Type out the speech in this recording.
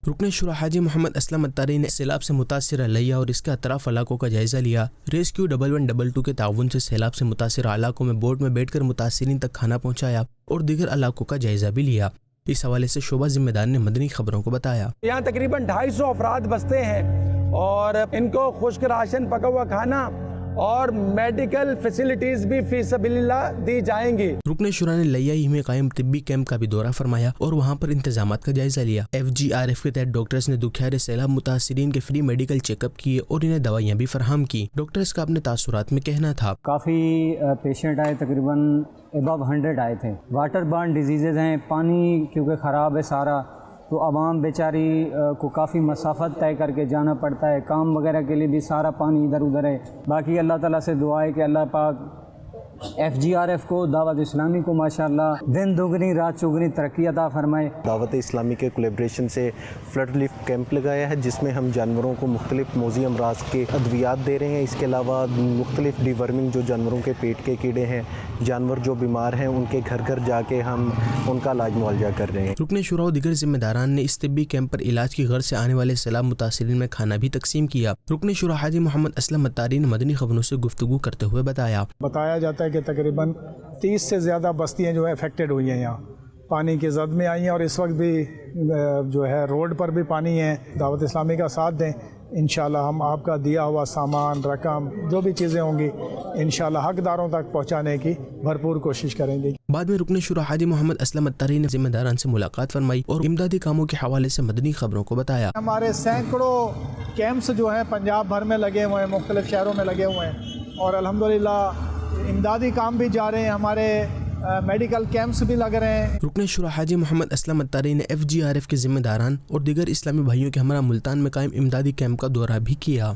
رکن شورا حاجی محمد اسلم اتاری نے سیلاب سے متاثرہ لیا اور اس کے اطراف علاقوں کا جائزہ لیا۔ ریسکیو 1112 کے تعاون سے سیلاب سے متاثرہ علاقوں میں بوٹ میں بیٹھ کر متاثرین تک کھانا پہنچایا اور دیگر علاقوں کا جائزہ بھی لیا۔ اس حوالے سے شعبہ ذمہ دار نے مدنی خبروں کو بتایا، یہاں تقریباً 250 افراد بستے ہیں اور ان کو خشک راشن، پکا ہوا کھانا اور میڈیکل فیسلٹیز بھی فی سبیل اللہ دی جائیں گی۔ رکن شورا نے لیائی میں قائم طبی کیمپ کا بھی دورہ فرمایا اور وہاں پر انتظامات کا جائزہ لیا۔ FGRF کے تحت ڈاکٹرز نے دکھیارے سیلاب متاثرین کے فری میڈیکل چیک اپ کیے اور انہیں دوائیاں بھی فراہم کی۔ ڈاکٹرز کا اپنے تاثرات میں کہنا تھا، کافی پیشنٹ آئے، تقریباً ابو 100 آئے تھے۔ واٹر بارن ڈیزیزز ہیں، پانی کیونکہ خراب ہے سارا، تو عوام بیچاری کو کافی مسافت طے کر کے جانا پڑتا ہے، کام وغیرہ کے لیے بھی سارا پانی ادھر ادھر ہے۔ باقی اللہ تعالیٰ سے دعا ہے کہ اللہ پاک FGRF کو، دعوت اسلامی کو ماشاءاللہ دن دگنی رات چگنی ترقی عطا فرمائے۔ دعوت اسلامی کے کولیبریشن سے فلڈ ریلیف کیمپ لگایا ہے جس میں ہم جانوروں کو مختلف موذی امراض کے ادویات دے رہے ہیں۔ اس کے علاوہ مختلف ڈی ورمنگ، جو جانوروں کے پیٹ کے کیڑے ہیں، جانور جو بیمار ہیں ان کے گھر گھر جا کے ہم ان کا علاج معالجہ کر رہے ہیں۔ رکن شورا و دیگر ذمہ داران نے اس طبی کیمپ پر علاج کی غرض سے آنے والے سیلاب متاثرین میں کھانا بھی تقسیم کیا۔ رکن شورا حاجی محمد اسلم اتاری نے مدنی خبروں سے گفتگو کرتے ہوئے بتایا جاتا ہے کہ تقریباً 30 سے زیادہ بستیاں جو ہے افیکٹڈ ہوئی ہیں، یہاں پانی کی زد میں آئی ہیں اور اس وقت بھی جو ہے روڈ پر بھی پانی ہے۔ دعوت اسلامی کا ساتھ دیں، انشاءاللہ ہم آپ کا دیا ہوا سامان، رقم، جو بھی چیزیں ہوں گی انشاءاللہ حقداروں تک پہنچانے کی بھرپور کوشش کریں گے۔ بعد میں رکن شورا حاجی محمد اسلم اتاری نے ذمہ داران سے ملاقات فرمائی اور امدادی کاموں کے حوالے سے مدنی خبروں کو بتایا۔ ہمارے سینکڑوں کیمپس جو ہیں پنجاب بھر میں لگے ہوئے ہیں، مختلف شہروں میں لگے ہوئے ہیں اور الحمدللہ امدادی کام بھی جا رہے ہیں، ہمارے میڈیکل کیمپس بھی لگ رہے ہیں۔ رکن شورا حاجی محمد اسلم اتاری نے FGRF کے ذمہ داران اور دیگر اسلامی بھائیوں کے ہمراہ ملتان میں قائم امدادی کیمپ کا دورہ بھی کیا۔